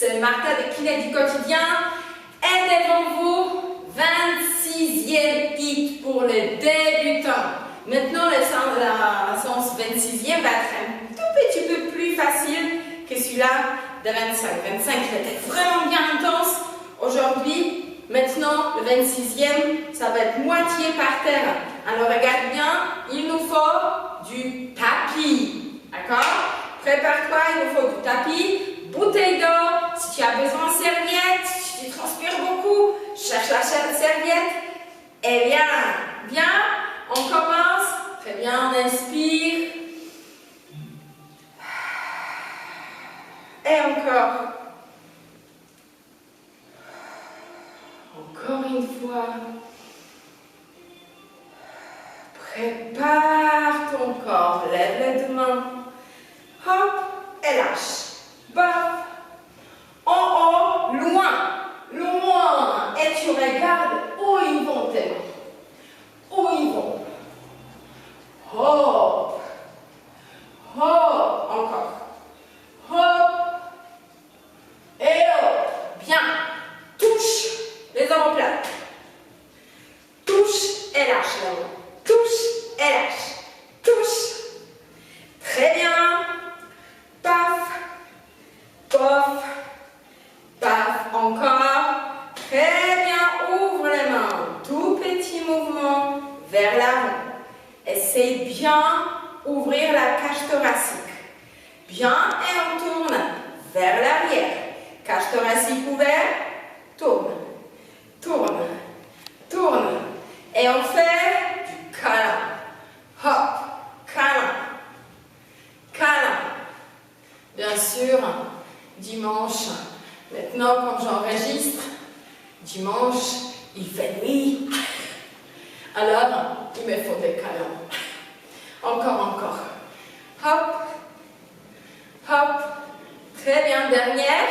c'est Martha de Kiné du quotidien. Et devant vous, 26e hit pour les débutants. Maintenant, la séance 26e va être un tout petit peu plus facile que celui-là de 25. 25, il était vraiment bien intense. Aujourd'hui, maintenant, le 26e, ça va être moitié par terre. Alors, regarde bien, il nous faut du tapis. D'accord? Prépare-toi, il nous faut du tapis. Bouteille d'eau, si tu as besoin de serviette, si tu transpires beaucoup, cherche la serviette. Et bien, on commence. Très bien, on inspire. Et encore. Encore une fois. Prépare ton corps. Lève les deux mains. Hop, et lâche. Bof. En haut, loin. Loin. Et tu regardes où ils vont tes mains. Où ils vont. Hop. Hop. Encore. Hop. Et hop. Bien. Touche les omoplates. Touche et lâche la main. Touche et lâche. Touche. Très bien. Paf. Pof. Paf. Encore. Très bien. Ouvre les mains. Tout petit mouvement vers l'avant. Essaye bien ouvrir la cage thoracique. Bien et on tourne vers l'arrière. Cage thoracique ouverte. Tourne. Tourne. Tourne. Et on fait du câlin. Hop. Câlin. Câlin. Bien sûr, dimanche, maintenant comme j'enregistre, dimanche, il fait nuit. Alors, il me faut des câlins. Encore. Hop. Hop. Très bien, dernière.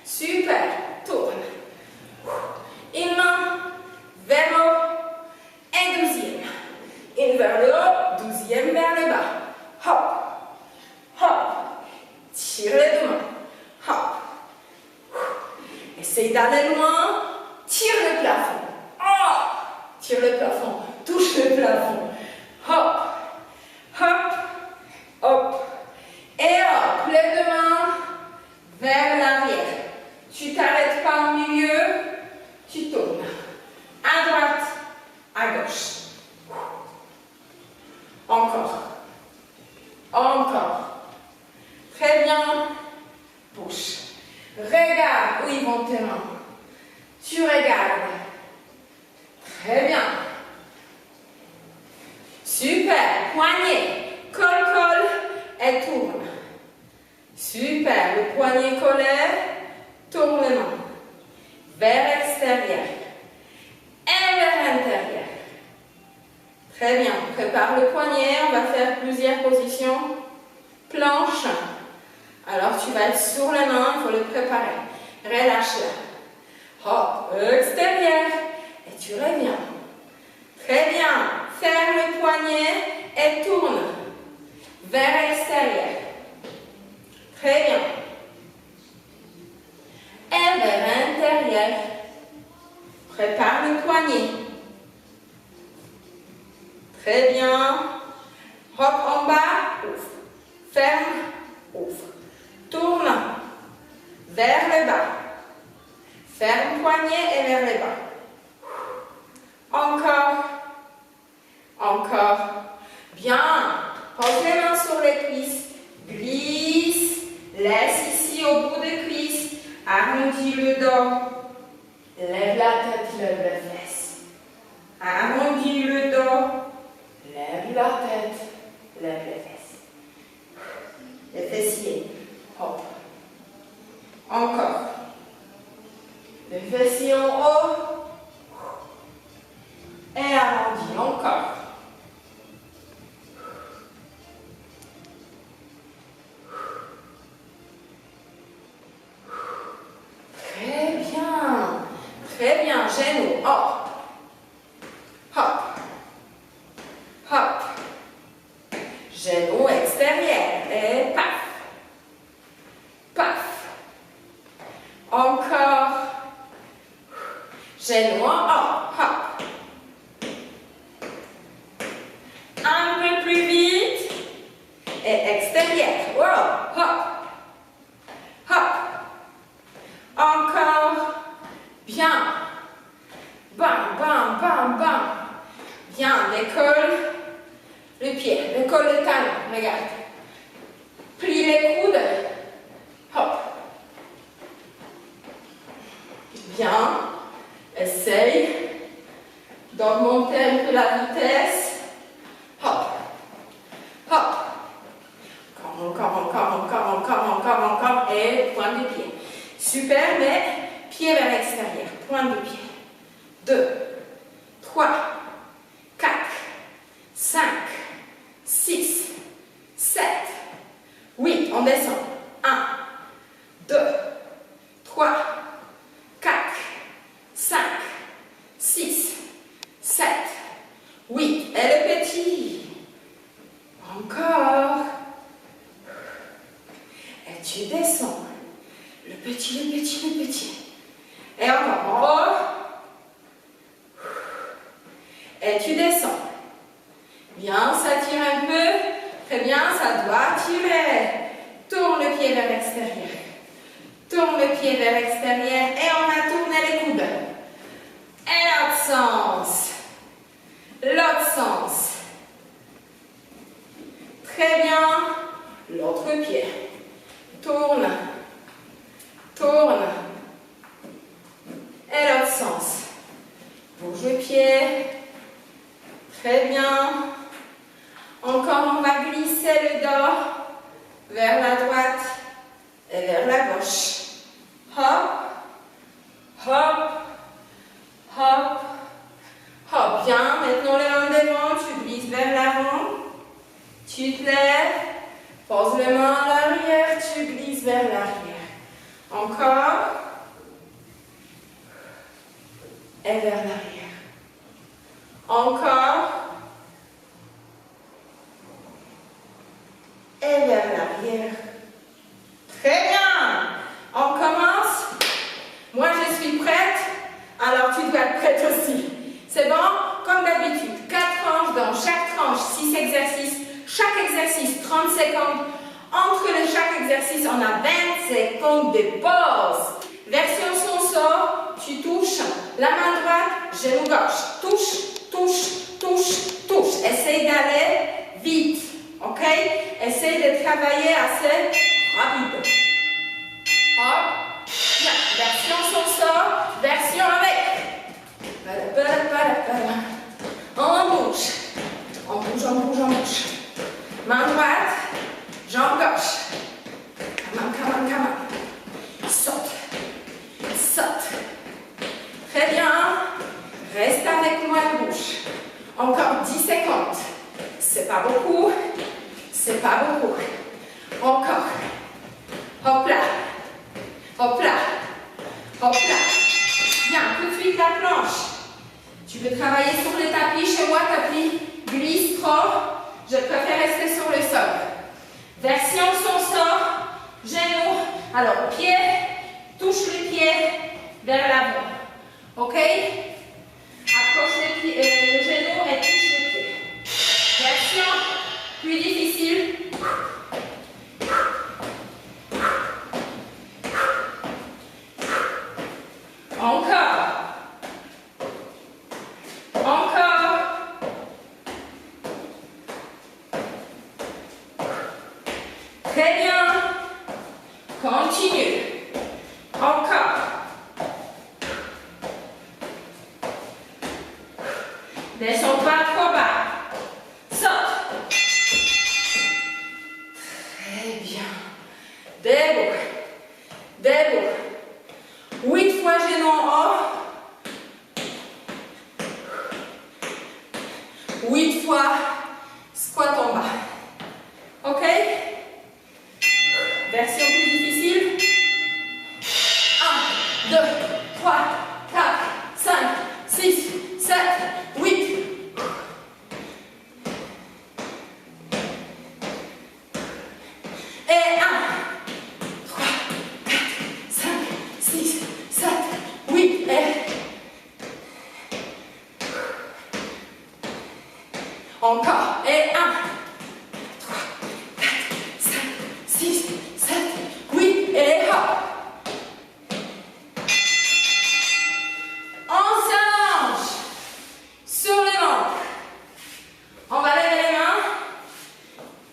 Super. Tourne. Une main vers le haut et deuxième. Une vers le haut, douzième vers le bas. Hop. Hop. Tire les deux mains. Hop. Essaye d'aller loin. Tire le plafond. Oh. Tire le plafond. Touche le plafond. Hop. Hop. Hop. Et hop. Les deux mains vers l'arrière. Tu t'arrêtes pas au milieu. Tu tournes. À droite. À gauche. Encore. Encore. Très bien. Bouge. Regarde où ils vont tes mains. Tu regardes. Très bien. Super. Poignet. Colle et tourne. Super. Le poignet collé. Tourne les mains. Vers l'extérieur. Et vers l'intérieur. Très bien. Prépare le poignet. On va faire plusieurs positions. Planche. Alors tu vas être sur les mains. Il faut le préparer. Relâche-la. Hop. Extérieur. Et tu reviens. Très bien. Ferme le poignet et tourne vers l'extérieur. Très bien. Et vers l'intérieur. Prépare le poignet. Très bien. Hop en bas. Ouvre. Ferme. Ouvre. Tourne vers le bas. Ferme le poignet et vers le bas. Encore. Encore. Bien. Pose les mains sur les cuisses. Glisse. Laisse ici au bout des cuisses. Arrondis le dos. Lève la tête, lève les fesses. Arrondis le dos. Lève la tête, lève les fesses. Les fessiers. Hop. Encore. Les fessiers en haut. Et arrondi. Encore. Très bien. Très bien. Genoux. Hop. Hop. Hop. Genoux extérieur. Et paf. Paf. Encore. Genou en haut. Hop. Un peu plus vite. Et extérieur. Wow. Hop. Hop. Encore. Bien. Bam, bam, bam, bam. Bien. Décolle le pied. Décolle le talon. Regarde. Plie les coudes. Hop. Bien. Essaye d'augmenter un peu la vitesse. Hop. Hop. Encore. Et point du pied. Super, mais pied vers l'extérieur. Point du pied. 2, 3, 4, 5, 6, 7, 8. On descend. 1, 2, 3, 4, 5, 6, 7, 8. Et le petit. Encore. Et tu descends. Le petit. Et encore en haut. Et tu descends. Bien, ça tire un peu. Très bien, ça doit tirer. Tourne le pied vers l'extérieur. Tourne le pied vers l'extérieur. Et on va tourner les coudes. Et l'autre sens. L'autre sens. Très bien. L'autre pied. Tourne. Tourne. Et l'autre sens. Bouge le pied. Très bien. Encore, on va glisser le dos vers la droite et vers la gauche. Hop. Hop. Hop. Hop. Bien. Maintenant, les mains devant. Tu glisses vers l'avant. Tu te lèves. Pose les mains à l'arrière. Tu glisses vers l'arrière. Encore. Et vers l'arrière. Encore. Et vers l'arrière. Très bien. On commence. Moi, je suis prête. Alors, tu dois être prête aussi. C'est bon? Comme d'habitude, 4 tranches. Dans chaque tranche, 6 exercices. Chaque exercice, 30 secondes. Entre chaque exercice, on a 20 secondes de pause. Version son sort, tu touches la main droite, genou gauche. Touche, touche, touche, touche. Essaye d'aller vite. Ok? Essaye de travailler assez rapide. Hop. Bien. Version son sort, version avec. On bouge. On bouge, on bouge, on bouge. Main droite, jambe gauche. Come on. Saute. Saute. Très bien. Reste avec moi et bouge. Encore 10 secondes. C'est pas beaucoup. C'est pas beaucoup. Encore. Hop là. Hop là. Hop là. Bien, tout de suite la planche. Tu peux travailler sur le tapis. Chez moi, tapis glisse trop. Je préfère rester sur le sol. Version son sort. Genou. Alors, pied. Touche le pied vers l'avant. Ok? Approche le genou et touche le pied. Version plus difficile. Encore. Encore. Très bien. Continue. Encore. Descends pas trop bas. Saute. Très bien. Debout. Debout. 8 fois genou en haut. 8 fois squat en bas. Ok? Version plus difficile. 1, 2, 3, 4, 5, 6, 7, 8. Et 1, 3, 4, 5, 6, Encore. Et 1, 3, 4, 5, 6, 7, 8. Et hop. On s'allonge sur les ventres. On va lever les mains.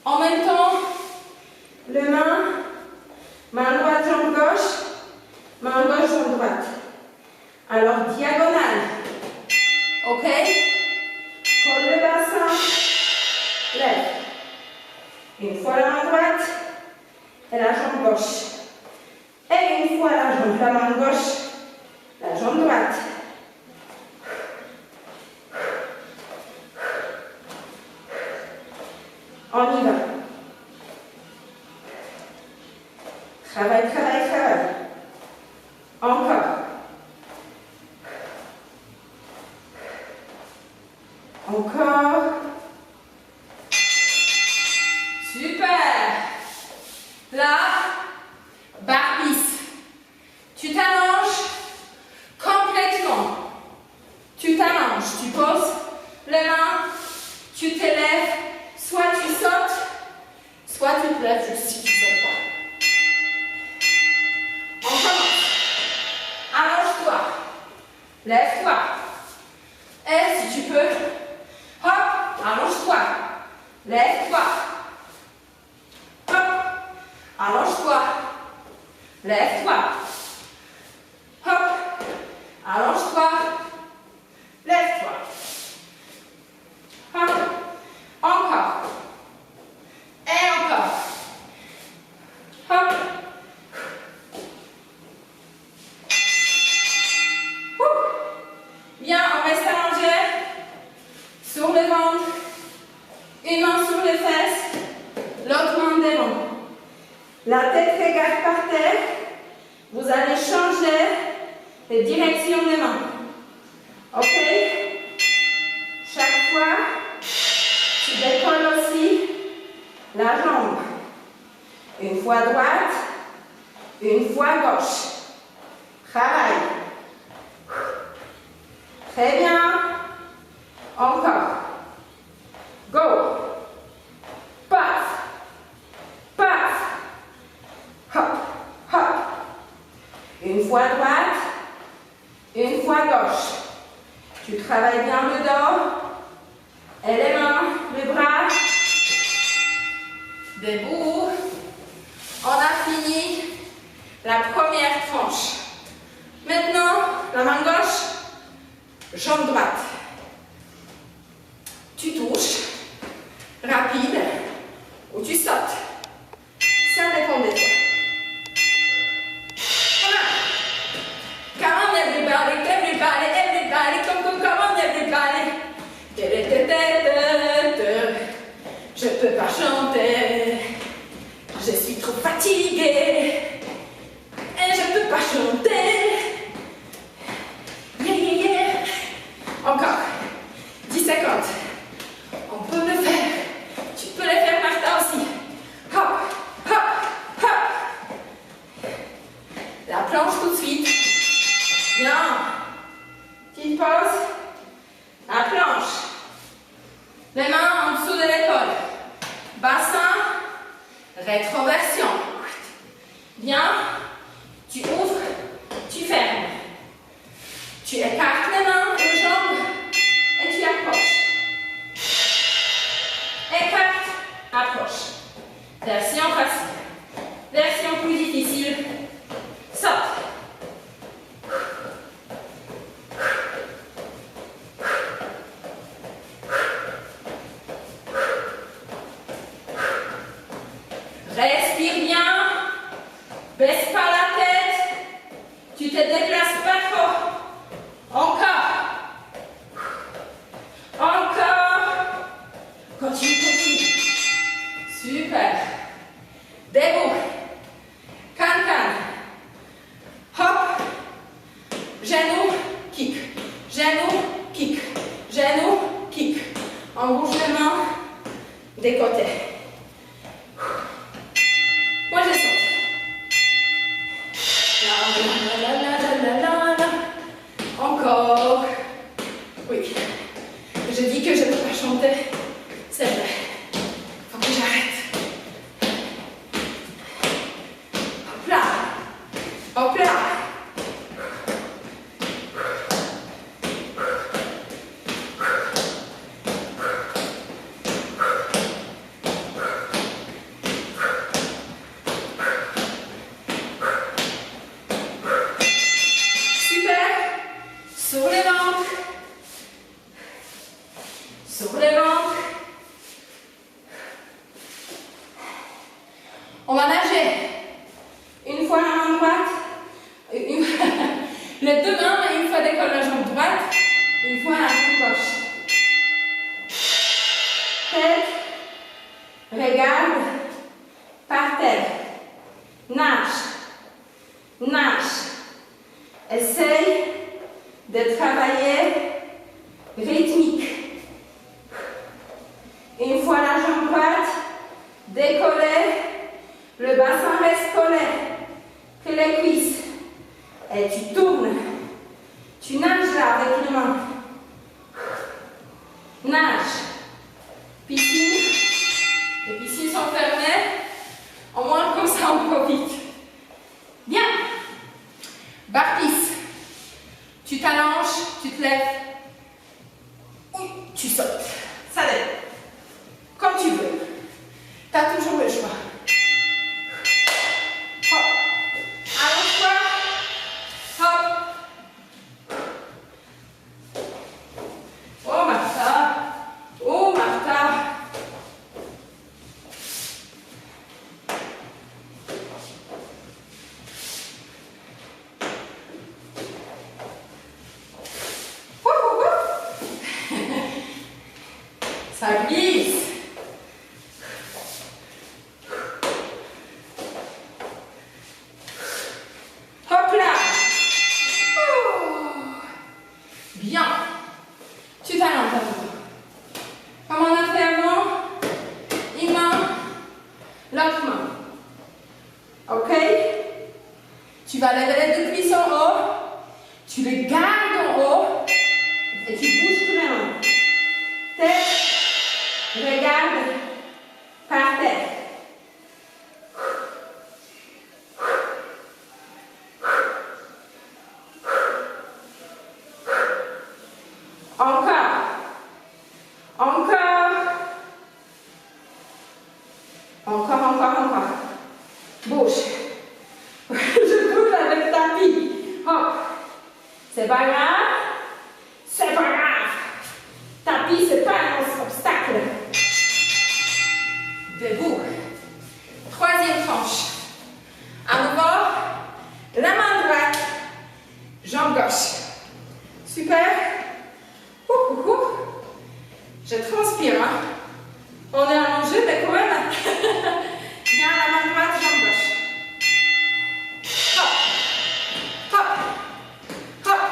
En même temps, main droite, jambe gauche, main gauche, jambe droite. Alors, diagonale. Ok? Colle le bassin. Lève. Une fois la main droite et la jambe gauche. Et une fois la main gauche, la jambe droite. On y va. Travaille, travaille, travaille. Encore. Encore. Super. Là, barre pisse. Tu t'allonges complètement. Tu t'allonges. Tu poses les mains. Tu t'élèves. Soit tu sautes, soit tu te lèves juste si tu ne sautes pas. On commence. Allonge-toi. Lève-toi. Et si tu peux, hop, allonge-toi. Lève-toi. Hop, allonge-toi. Lève-toi. Hop, allonge-toi. Lève-toi. Hop, encore. Et encore. Hop. Bien, on reste allongé sur le ventre, une main sur les fesses, l'autre main devant. La tête regarde par terre, vous allez changer de direction des mains. Ok? Chaque fois, tu décolles aussi la jambe. Une fois droite, une fois gauche. Travaille. Très bien. Encore. Go. Passe. Passe. Hop. Hop. Une fois droite. Une fois gauche. Tu travailles bien le dos. Et les mains, les bras. Debout. On a fini la première tranche. Maintenant, la main gauche. Jambe droite. Tu touches, rapide, ou tu sautes. Ça dépend de toi. Come on everybody, everybody, everybody, come on everybody. Je peux pas chanter, je suis trop fatiguée, et je peux pas chanter. Encore. 10 secondes. On peut le faire. Tu peux le faire, Martha aussi. Hop, hop, hop. La planche tout de suite. Bien. Petite pause. La planche. Les mains en dessous de l'épaule. Bassin. Rétroversion. Bien. Tu ouvres. Tu fermes. Tu écartes les mains, les jambes et tu approches. Écarte, approche. Version facile. Version plus difficile. Saute. Respire bien. Baisse pas la tête. Tu te déplaces pas trop. Encore. Encore. Continue, continue. Super. Debout. Can-can. Hop. Genou, kick. Genou, kick. Genou, kick. On bouge les mains des côtés. Moi, je saute. La, la, la, la, la, la. Encore. Oui. Je dis que je ne peux pas chanter. regarde par terre. Nage. Nage. Essaye de travailler rythmique. Une fois la jambe droite décollée, le bassin reste collé, que les cuisses. Et tu tournes. Tu nages là avec les mains. Nage. Piscine. Les piscines sont fermées. Au moins comme ça on profite. Bien. Barre-pisse. Tu t'allonges, tu te lèves. Tu sautes. Ça dépend. Comme tu veux. Tu as toujours le choix. Hop. Allonge-toi. Hop. Oh Martha. Oh Martha. Ça glisse. Hop là. Oh. Bien. Tu t'allonges à nouveau. Comme on a fait avant, une main, l'autre main. Ok? Tu vas lever les deux cuisses en haut. Tu les gardes en haut. Et tu bouges tous les mains. Tête. Regarde par terre. Encore. Encore. Encore, encore, encore. Bouge. Je bouge avec le tapis. Hop. C'est pas grave. C'est pas grave. Tapis, c'est pas un obstacle. Debout. Troisième tranche. À nouveau, la main droite, jambe gauche. Super. Je transpire. Hein. On est allongé, mais quand même. Bien la main droite, jambe gauche. Hop. Hop. Hop.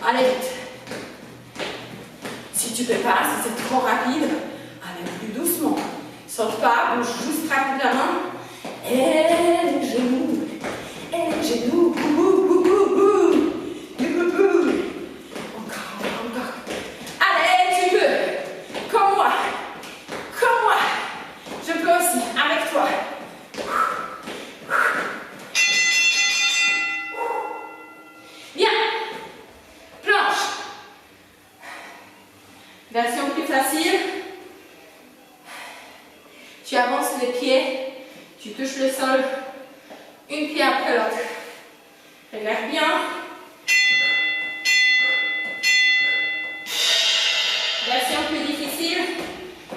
Allez vite. Si tu peux pas, si c'est trop rapide, allez plus doucement. Saute pas, bouge juste rapidement. Et les genoux. Et les genoux. Encore, encore. Allez, tu peux. Comme moi. Comme moi. Je peux aussi, avec toi. Bien. Planche. Version plus facile. Tu avances les pieds, tu touches le sol, une pied après l'autre. Regarde bien. Version plus difficile,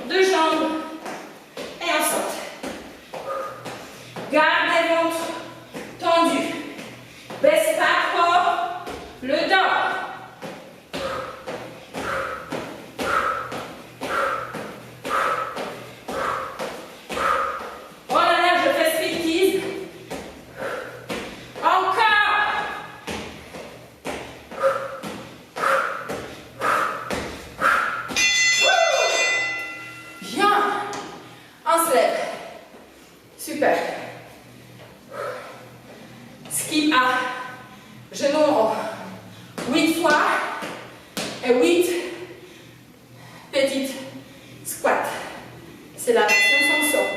deux jambes et on saute. Garde les ventres tendus. Baisse pas trop le dos. Super. Skip à genoux en haut. 8 fois et 8 petites squats. C'est la version sans saut.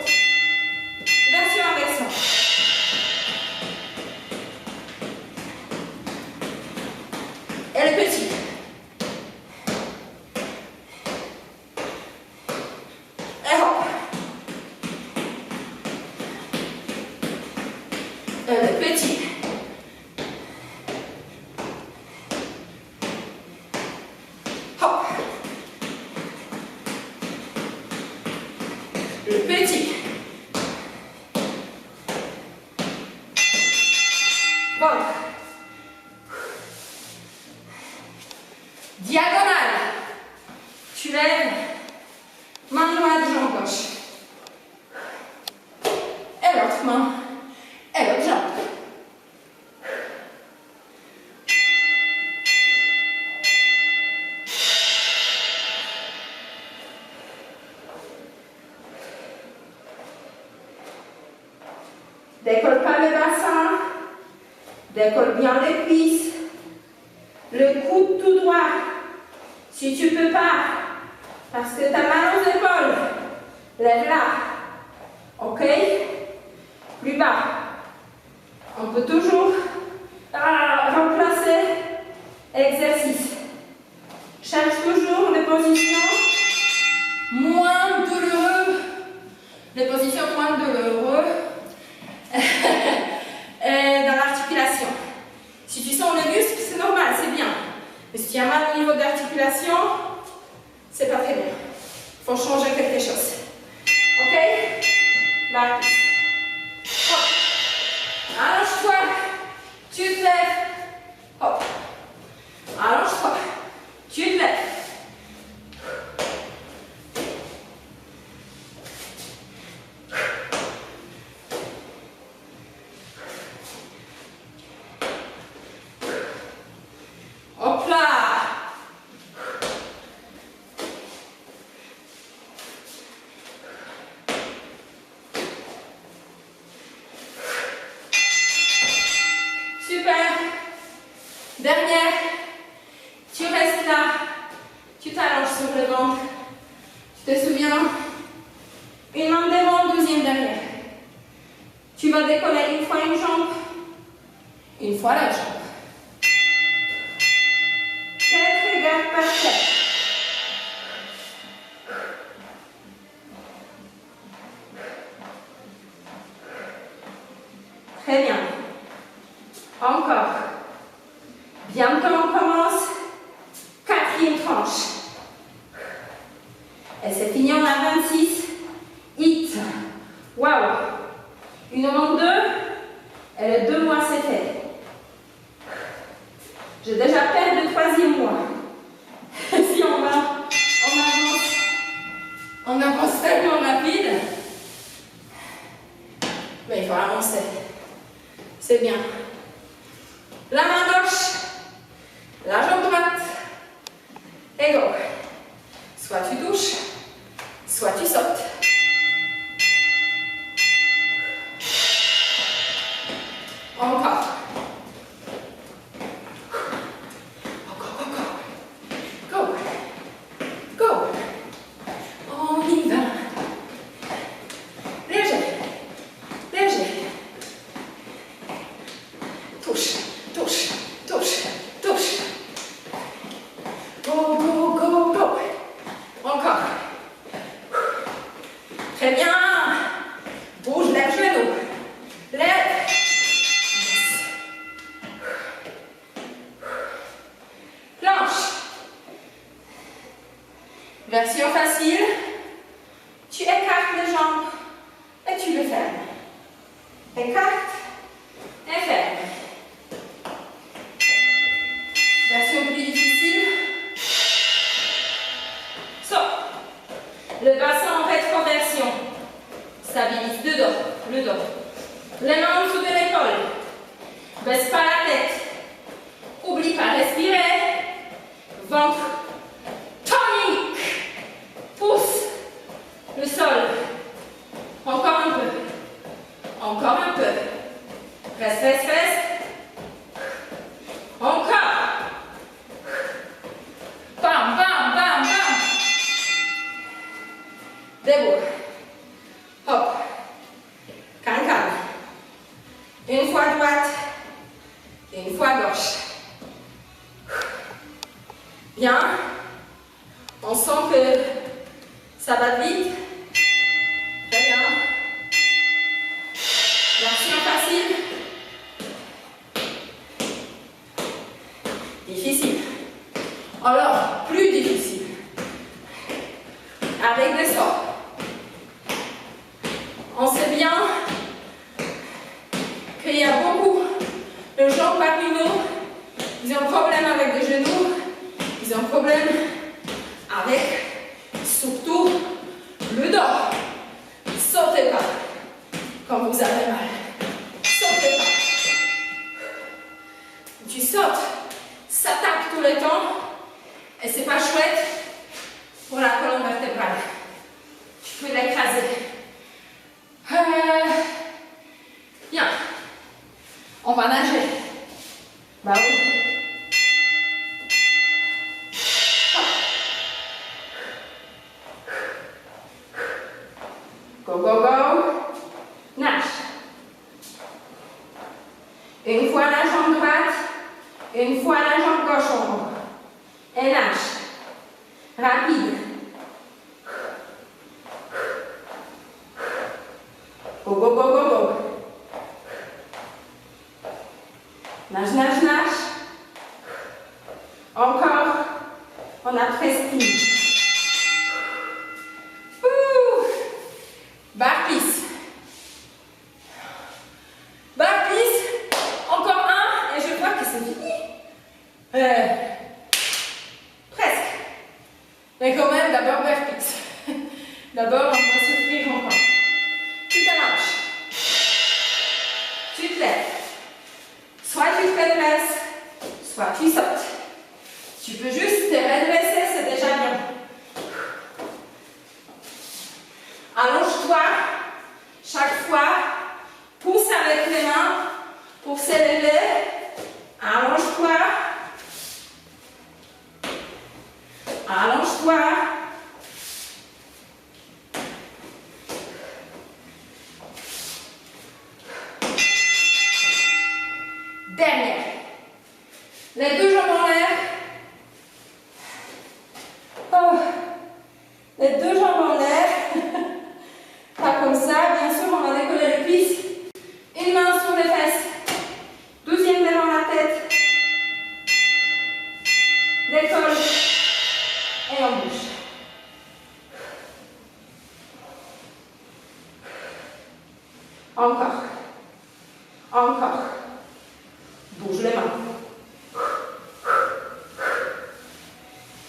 Version inversion. Et le petit. Et hop. Le petit. Hop. Le petit. Ventre. Diagonale. Tu lèves. Main droite, jambe gauche. Et l'autre main. Et l'autre jambe. Décolle pas le bassin. Décolle bien les cuisses. Le coude tout droit. Si tu ne peux pas, parce que tu as mal aux épaules, lève-la. Ok? Plus bas. On peut toujours remplacer exercice. Cherche toujours les positions moins douloureuses. Les positions moins douloureuses dans l'articulation. Si tu sens les muscles, c'est normal, c'est bien. Mais si tu as mal au niveau d'articulation, c'est pas très bien. Il faut changer quelque chose. Ok? Back. Hop. Allonge-toi. Tu te lèves. Hop. Allonge-toi. Tu te lèves. Hop là. Super. Dernière. Tu restes là. Tu t'allonges sur le ventre. Tu te souviens? Une main devant, deuxième derrière. Tu vas décoller une fois une jambe, une fois la jambe. Tête, regard par tête. Très bien. Encore. Bientôt on commence. Quatrième tranche. Et c'est fini, on a 26. Hit. Waouh. Une manque 2. Et le 2 mois c'est fait. J'ai déjà perdu le troisième mois. Si on avance tellement rapide. Mais il faut avancer. C'est bien. La main gauche, la jambe droite. Et go. Soit tu touches, soit tu sautes. Encore. Go. Go. On y va. Léger. Léger. Touche, touche, touche, touche. Go, go, go, go. Encore. Très bien. Bouge les genoux. Lève. Planche. Version facile. Tu écartes les jambes et tu les fermes. Écarte et ferme. Version plus difficile. Saute. Le bassin en rétroversion. Stabilise le dos. Les mains en dessous de l'épaule. Baisse pas la tête. Oublie pas de respirer. Ventre tonique. Pousse le sol. Encore un peu. Encore un peu. Reste, reste, reste. Encore. Bam, bam, bam, bam. Debout. Hop. Cancan. Une fois droite. Une fois gauche. Bien. On sent que ça va vite. Très bien. Version facile. Difficile. Alors, plus difficile. Avec des sauts. On sait bien qu'il y a beaucoup de gens parmi nous, ils ont un problème avec les genoux, ils ont un problème avec surtout le temps. Et c'est pas chouette pour la colonne vertébrale. Tu peux l'écraser. Bien. On va nager. Bah oui. Go, go, go. Nage. Une fois la jambe droite, une fois la jambe gauche en haut. Et nage. Rapide. Go, go, go, go, go. Nage, nage, nage. Encore. On a presque fini. Barre-pisse. Barre-pisse. Encore un. Et je crois que c'est fini. Presque. Mais quand même, d'abord barre-pisse. D'abord, on va s'offrir encore. Tu te marches. Tu te lèves. Soit tu te redresses, soit tu sautes. Tu peux juste te redresser, c'est déjà bien. Allonge-toi. Chaque fois, pousse avec les mains pour s'élever. Allonge-toi. Allonge-toi. Dernière. Les deux jambes en l'air. Oh. Les deux jambes en l'air. Pas comme ça. Bien sûr, on va décoller les cuisses. Une main sur les fesses. 12e devant la tête. Décolle. Et on bouge. Encore. Encore. Bouge les mains.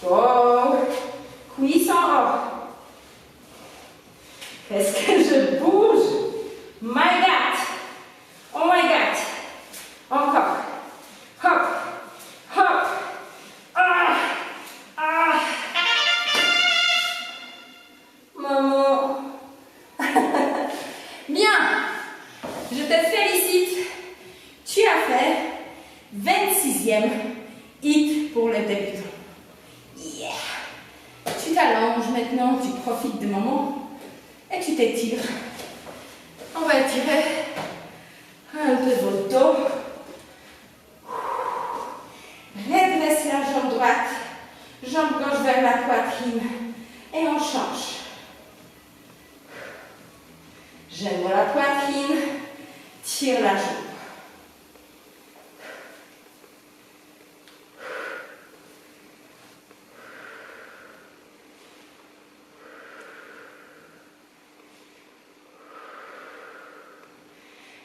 Go. Cuisse en haut. Est-ce que je bouge? My God. Oh my God. Encore. Hop. Hop. Ah. Ah. Maman. Bien. Je te félicite. Tu as fait 26e hit pour les débutants. Yeah. Tu t'allonges maintenant, tu profites du moment et tu t'étires. On va étirer un peu votre dos. Redresse la jambe droite, jambe gauche vers la poitrine et on change. J'aime la poitrine, tire la jambe.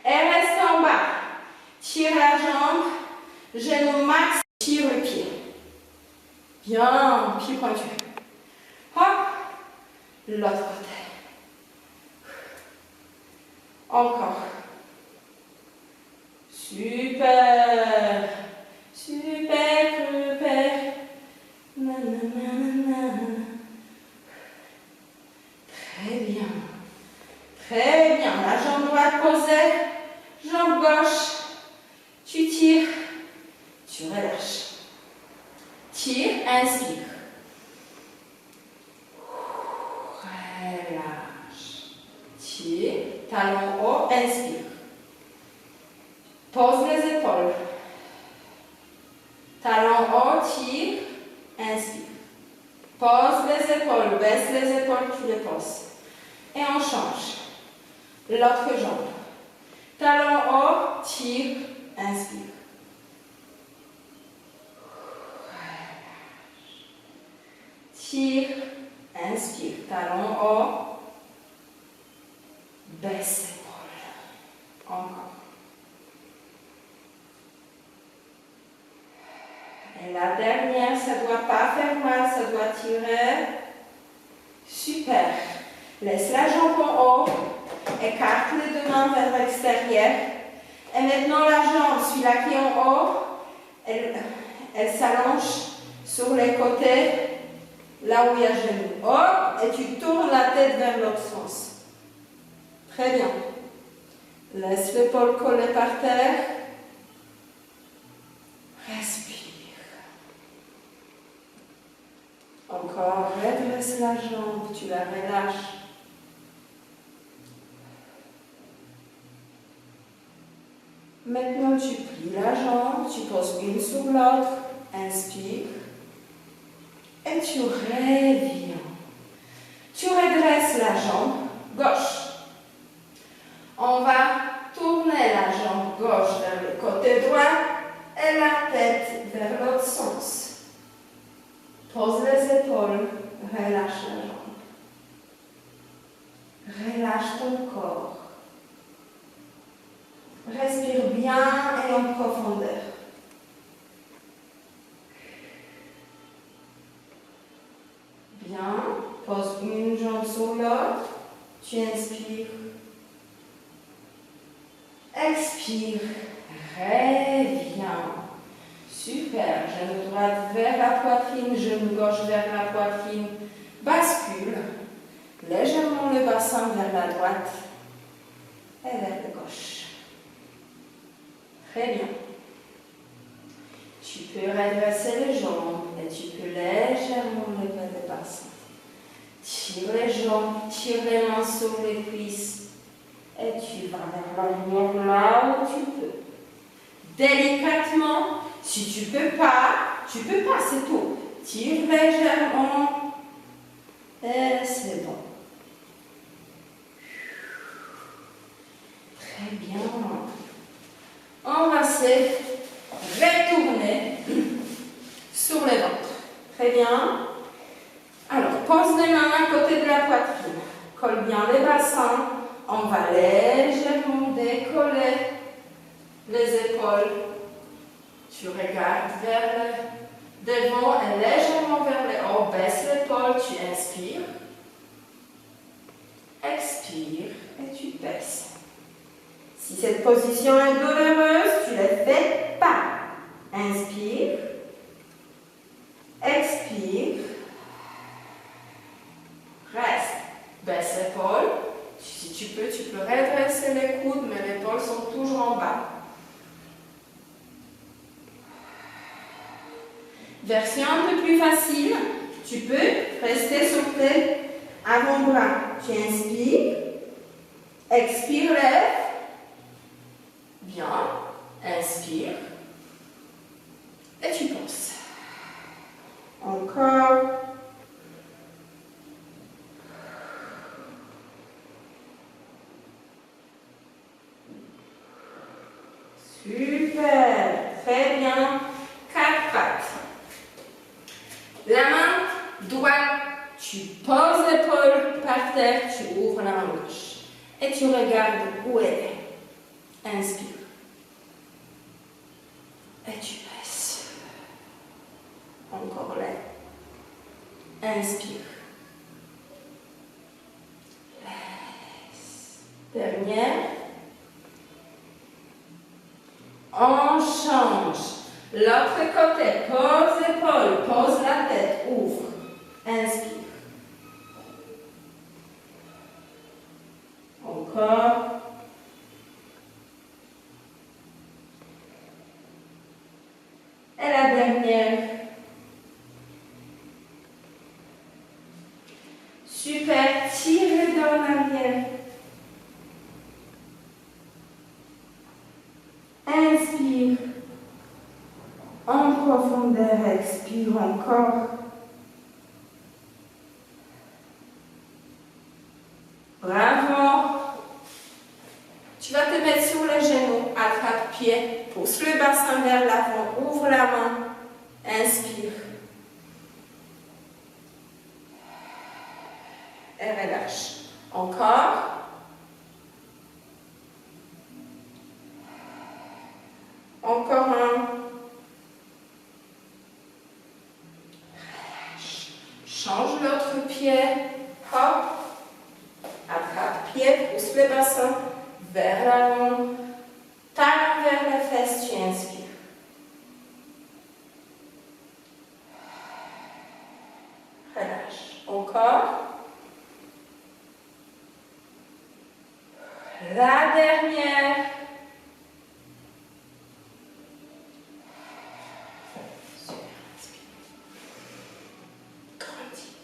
Et reste en bas. Tire la jambe, genou max, tire le pied. Bien, pied pointu. Hop, l'autre côté. Encore. Super. Super, super. Nanana. Très bien. Très bien. La jambe droite posée. Jambe gauche. Tu tires. Tu relâches. Tire, inspire. Relâche. Tire, talon haut, inspire. Pose les épaules. Talon haut, tire, inspire. Pose les épaules, baisse les épaules, tu les poses. Et on change. L'autre jambe. Talon haut, tire, inspire. Tire, inspire, talon haut, baisse l'épaule. Encore. Et la dernière, ça ne doit pas faire mal, ça doit tirer. Super. Laisse la jambe en haut, écarte les deux mains vers l'extérieur. Et maintenant la jambe, celui-là qui est en haut, elle s'allonge sur les côtés, là où il y a le genou. Hop, et tu tournes la tête vers l'autre sens. Très bien. Laisse l'épaule coller par terre. Respire. Encore, redresse la jambe, tu la relâches. Maintenant, tu plies la jambe, tu poses une sur l'autre, inspire, et tu reviens. Tu redresses la jambe gauche. On va tourner la jambe gauche vers le côté droit et la tête vers l'autre sens. Pose les épaules, relâche la jambe. Relâche ton corps. Respire bien et en profondeur. Bien. Pose une jambe sur l'autre. Tu inspires. Expire. Reviens. Super. Genou droit vers la poitrine, genou gauche vers la poitrine. Bascule. Légèrement le bassin vers la droite et vers la gauche. Très bien. Tu peux redresser les jambes et tu peux légèrement lever le bassin. Tire les jambes, tire les mains sur les cuisses et tu vas vers l'arrière là où tu peux. Délicatement, si tu peux pas, c'est tout. Tire légèrement et c'est bon. Très bien. On va se retourner sur le ventre. Très bien. Alors, pose les mains à côté de la poitrine. Colle bien les bassins. On va légèrement décoller les épaules. Tu regardes vers le devant et légèrement vers le haut. Baisse l'épaule, tu inspires. Expire et tu baisses. Si cette position est douloureuse, tu ne la fais pas. Inspire. Expire. Reste. Baisse l'épaule. Si tu peux redresser les coudes, mais les épaules sont toujours en bas. Version un peu plus facile. Tu peux rester sur tes avant-bras. Tu inspires. Expire, lève. Bien, inspire et tu poses. Encore. Super, très bien. 4 pattes. La main droite, tu poses l'épaule par terre, tu ouvres la main gauche et tu regardes où elle est. Inspire. Et tu baisses. Encore là. Inspire. Laisse. Dernière. On change. L'autre côté. Pose l'épaule. Pose la tête. Ouvre. Inspire. Encore. Et la dernière. Super, tire les dos en arrière. Inspire. En profondeur, expire encore. Bravo. Tu vas te mettre sur les genoux, attrape pied, pousse le bassin vers l'avant, ouvre la main, inspire. Et relâche. Encore. Encore un. Relâche. Change l'autre pied. Hop. Attrape pied, pousse le bassin vers l'avant. Talon vers les fesses, tu inspires. Encore. La dernière. Grandis.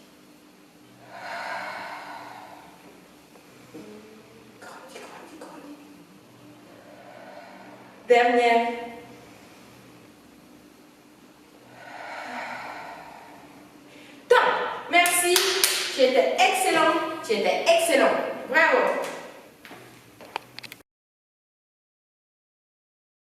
Grandis, grandis, grandis. Dernière. Top. Merci. Tu étais excellent. Tu étais excellent. Bravo.